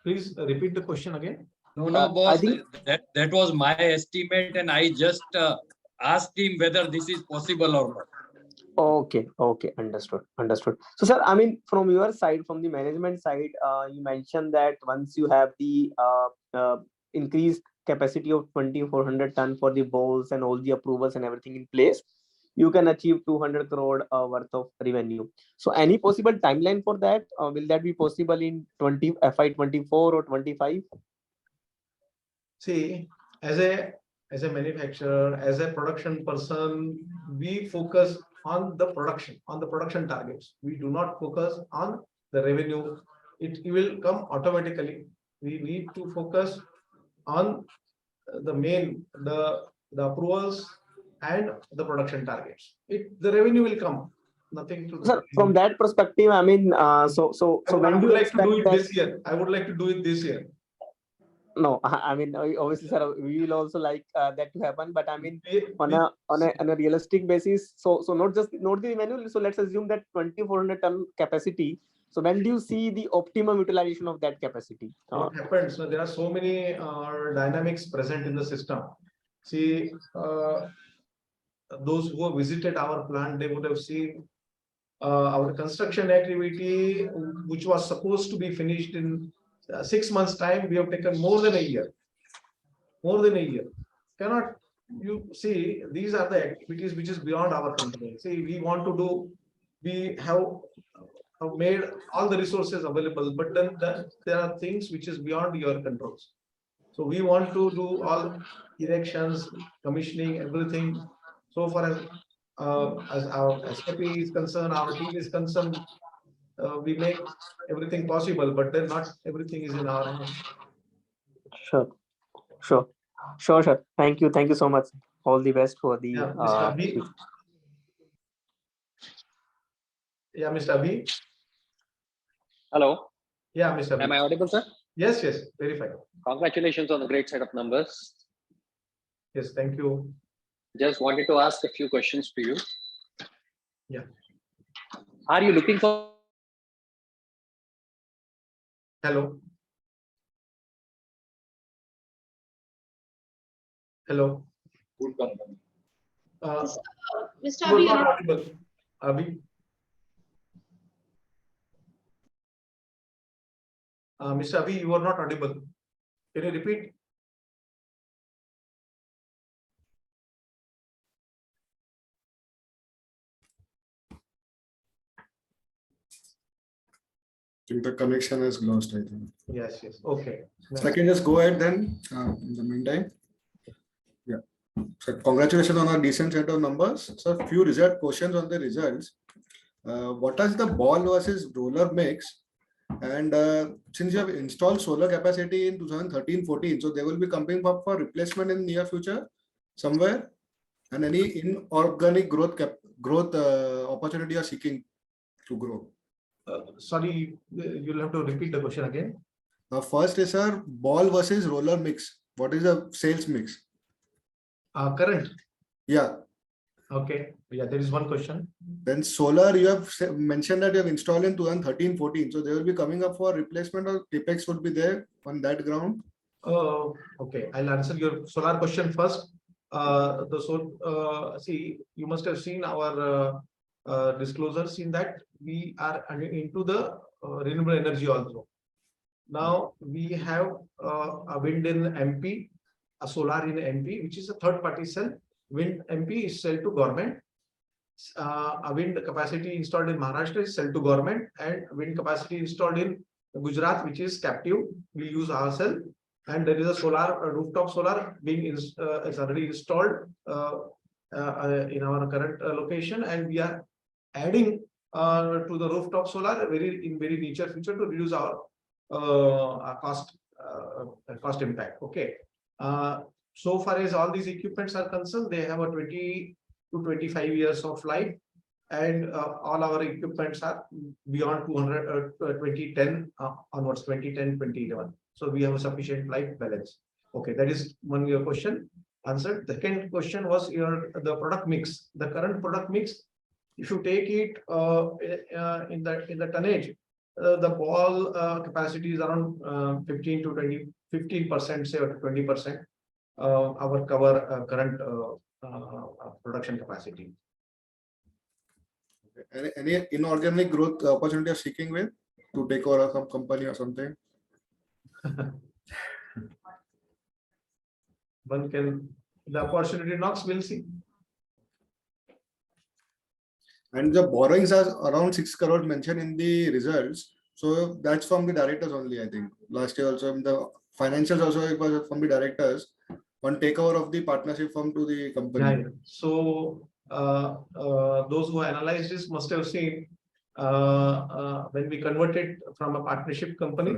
Please repeat the question again. No, boss. That was my estimate, and I just asked him whether this is possible or not. Okay, understood. So, sir, I mean, from your side, from the management side, you mentioned that once you have the increased capacity of 2400 ton for the balls and all the approvals and everything in place, you can achieve 200 crore worth of revenue. So any possible timeline for that? Will that be possible in FY24 or 25? See, as a manufacturer, as a production person, we focus on the production targets. We do not focus on the revenue. It will come automatically. We need to focus on the approvals and the production targets. The revenue will come. Nothing to. Sir, from that perspective, I mean, so I when do would you like to do expect it that? this year. I would like to do it this year. No, I mean, obviously, sir, we will also like that to happen. But I mean, We- on a realistic basis, so not the revenue. So let's assume that 2400 ton capacity. So when do you see the optimum utilization of that capacity? What happens? So there are so many dynamics present in the system. See, those who have visited our plant, they would have seen our construction activity, which was supposed to be finished in 6 months' time. We have taken more than a year. More than a year. Cannot you see? These are the activities which is beyond our control. See, we want to do. We have made all the resources available, but then there are things which is beyond your controls. So we want to do all erections, commissioning, everything. So far as our SKP is concerned, our team is concerned, we make everything possible, but then not everything is in our hands. Sure. Thank you so much. All the best for the. Yeah, Mr. Abhi. Yeah, Mr. Abhi. Hello, Yeah, Mr. Abhi. am I audible, sir? Yes, very fine. Congratulations on the great set of numbers. Yes, thank you. Just wanted to ask a few questions to you. Yeah. Are you looking for? Hello. Hello. Mr. You were Abhi, not audible. Abhi. Mr. Abhi, you are not audible. Can you repeat? I think the connection is lost, I think. Yes. Okay. So I can just go ahead then in the meantime. Yeah. So congratulations on a decent set of numbers. So a few questions on the results. What is the ball versus roller mix? And since you have installed solar capacity in 2013-14, so they will be coming up for replacement in near future somewhere, and any inorganic growth opportunity are seeking to grow. Sorry, you'll have to repeat the question again. First is sir, ball versus roller mix. What is the sales mix? Current. Yeah. Okay. Yeah, there is one question. Then solar, you have mentioned that you have installed in 2013-14. So they will be coming up for replacement, or capex would be there on that ground. Okay, I'll answer your solar question first. See, you must have seen our disclosures in that we are into the renewable energy also. Now we have a wind in MP, a solar in MP, which is a third party cell. Wind MP is sold to government. A wind capacity installed in Maharashtra is sold to government, and wind capacity installed in Gujarat, which is captive, we use ourselves. And there is a solar rooftop solar being is already installed in our current location, and we are adding to the rooftop solar in very near future to reduce our cost impact. Okay. So far as all these equipments are concerned, they have a 20 to 25 years of life, and all our equipments are beyond 2010 onwards, 2010, 2011. So we have a sufficient life balance. Okay, that is one your question answered. The second question was the product mix. The current product mix, if you take it in the tonnage, the ball capacity is around 15 to 15%, say, or 20%. Our current production capacity. Any inorganic growth opportunity are seeking with to take over some company or something? one can, the opportunity knocks, we'll see. And the borrowings are around 6 crore mentioned in the results. So that's from the directors only, I think. Last year also in the financials also it was from the directors. One takeover of the partnership firm to the company. Yeah. So those who analyzed this must have seen when we converted from a partnership company.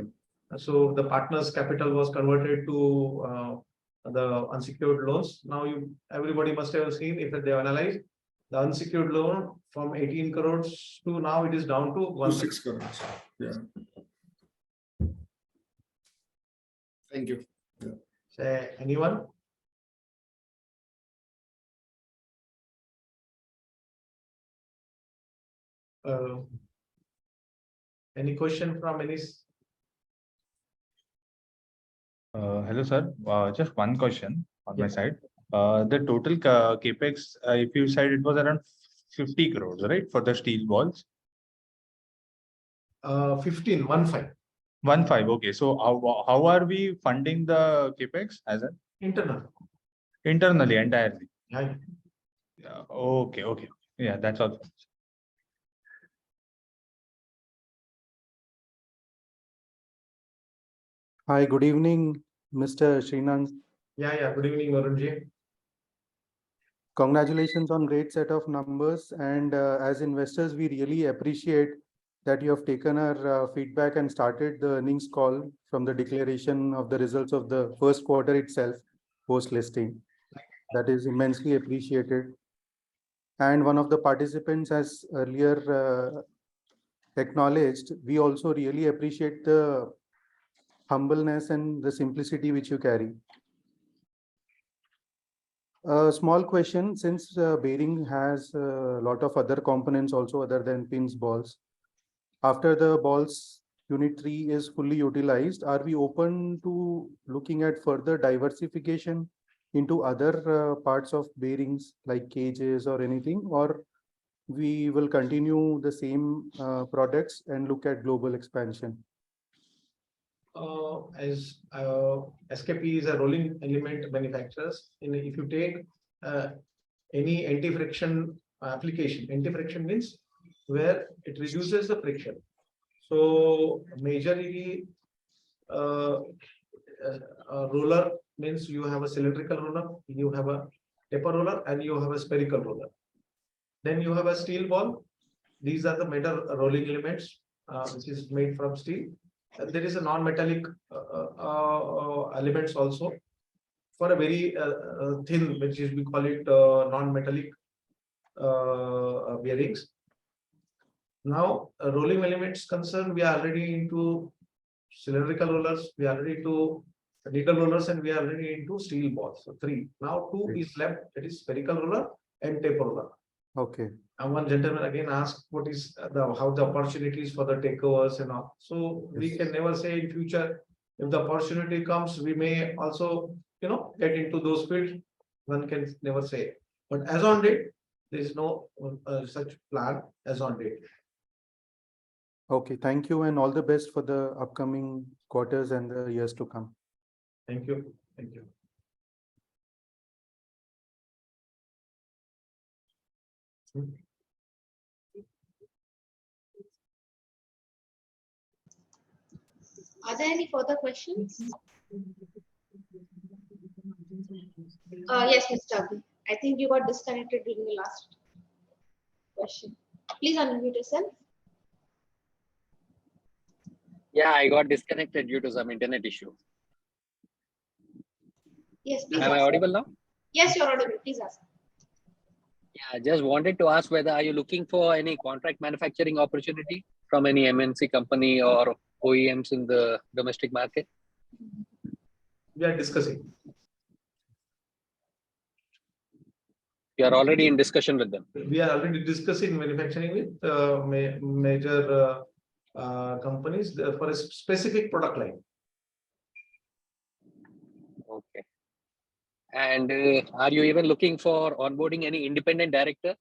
So the partners' capital was converted to the unsecured loans. Now everybody must have seen, if they analyze the unsecured loan from 18 crores to now it is down to 6 crores. Yeah. Thank you. Say anyone? Any question from any? Hello, sir. Just one question on my Yeah. side. The total capex, if you said it was around 50 crores, right, for the steel balls? 15. 15. Okay. So how are we funding the capex as an Internal. internally entirely? Yeah. Yeah. Okay. Okay. Yeah, that's all. Hi, good evening, Mr. Srinand. Yeah. Good evening, Varunji. Congratulations on great set of numbers. And as investors, we really appreciate that you have taken our feedback and started the earnings call from the declaration of the results of the first quarter itself, post-listing. That is immensely appreciated. And one of the participants has earlier acknowledged, we also really appreciate the humbleness and the simplicity which you carry. A small question, since bearing has a lot of other components also other than pins, balls. After the balls unit 3 is fully utilized, are we open to looking at further diversification into other parts of bearings like cages or anything, or we will continue the same products and look at global expansion? As SKP is a rolling element manufacturers, if you take any anti-friction application, anti-friction means where it reduces the friction. So majorly roller means you have a cylindrical roller, you have a taper roller, and you have a spherical roller. Then you have a steel ball. These are the metal rolling elements which is made from steel. There is a non-metallic elements also for a very thin, which is we call it non-metallic bearings. Now, rolling elements concerned, we are already into cylindrical rollers, we are already into needle rollers, and we are already into steel balls. So 3. Now 2 is left, that is spherical roller and taper roller. Okay. And one gentleman again asked what is how the opportunities for the takeovers and all. So we can never say in future, if the opportunity comes, we may also, get into those fields. One can never say. But as on date, there is no such plan as on date. Okay, thank you, and all the best for the upcoming quarters and the years to come. Thank you. Thank you. Are there any further questions? Yes, Mr. Abhi. I think you got disconnected during the last question. Please unmute yourself. Yeah, I got disconnected due to some internet issue. Yes, please. Am I audible now? Yes, you're audible. Please ask. Yeah, just wanted to ask whether are you looking for any contract manufacturing opportunity from any MNC company or OEMs in the domestic market? We are discussing. You are already in discussion with them. We are already discussing manufacturing with major companies for a specific product line. Okay. And are you even looking for onboarding any independent director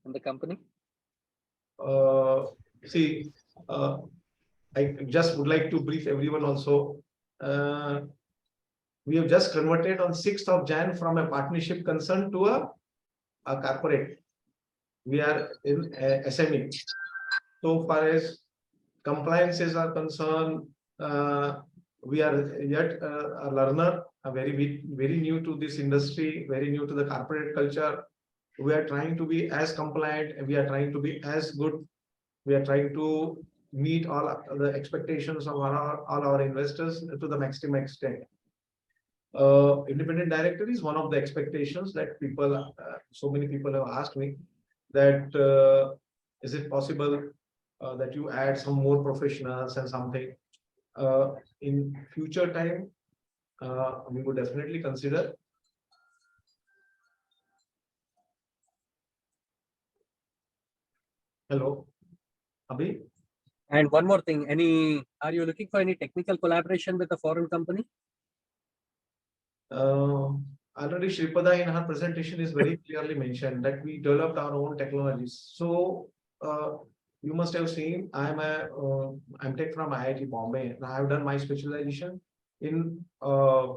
in the company? See, I just would like to brief everyone also. We have just converted on 6th of Jan from a partnership concern to a corporate. We are in SME. So far as compliances are concerned, we are yet a learner, very new to this industry, very new to the corporate culture. We are trying to be as compliant, and we are trying to be as good. We are trying to meet all the expectations of all our investors to the maximum extent. Independent director is one of the expectations that people, so many people have asked me that is it possible that you add some more professionals and something in future time, we would definitely consider. Hello, Abhi. And one more thing, are you looking for any technical collaboration with a foreign company? Already Shripada in her presentation is very clearly mentioned that we developed our own technologies. So you must have seen I'm Tech from IIT Bombay, and I have done my specialization in a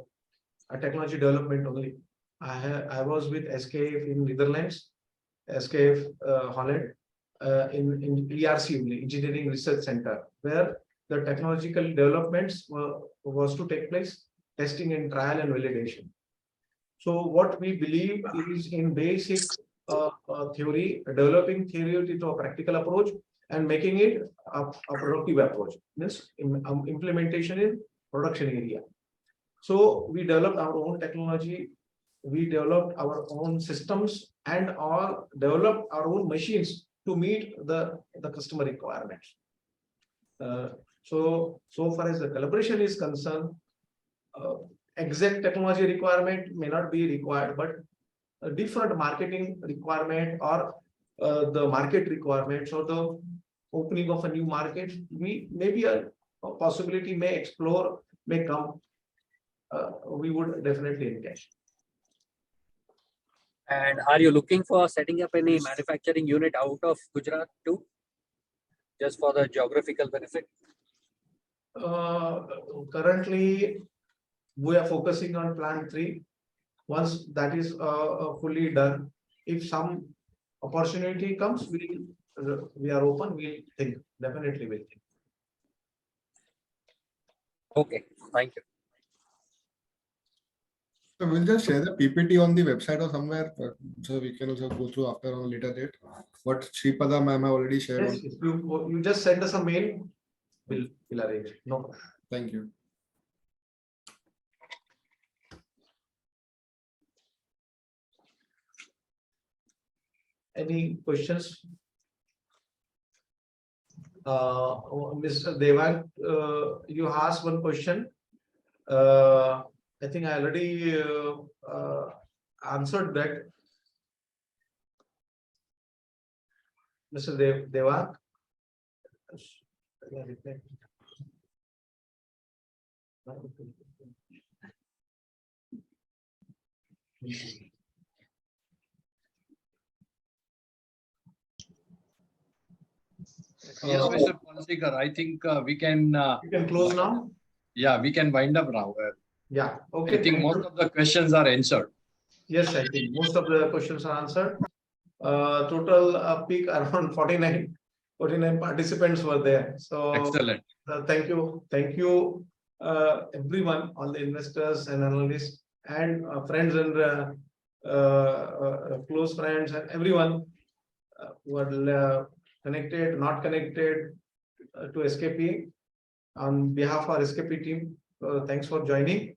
technology development only. I was with SKF in Netherlands, SKF Holland, in ERC only, Engineering Research Center, where the technological developments was to take place, testing and trial and validation. So what we believe is in basic theory, developing theory into a practical approach and making it a productive approach, means implementation in production area. So we developed our own technology, we developed our own systems, and all developed our own machines to meet the customer requirements. So far as the collaboration is concerned, exact technology requirement may not be required, but a different marketing requirement or the market requirements or the opening of a new market, we maybe a possibility may explore, may come. We would definitely engage. And are you looking for setting up any manufacturing unit out of Gujarat too, just for the geographical benefit? Currently, we are focusing on Plant 3. Once that is fully done, if some opportunity comes, we are open. We'll think. Definitely, we'll think. Okay, thank you. So we'll just share the PPT on the website or somewhere, so we can also go through after on a later date. What Shripada ma'am have already shared. Yes, you just send us a mail. We'll arrange. No problem. Thank you. Any questions? Mr. Devang, you asked one question. I think I already answered that. Mr. Devang. Yes, Mr. Panasekar, I think we can. You can close now. Yeah, we can wind up now. Yeah. Okay. I think most of the questions are answered. Yes, I think most of the questions are answered. Total peak around 49 participants were there. So Excellent. thank you, everyone, all the investors and analysts and friends and close friends and everyone who are connected, not connected to SKP. On behalf of our SKP team, thanks for joining.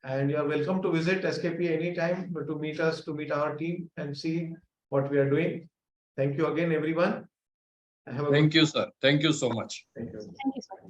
And you are welcome to visit SKP anytime to meet us, to meet our team and see what we are doing. Thank you again, everyone. Thank you, sir. Thank you so much. Thank you. Thank you, sir.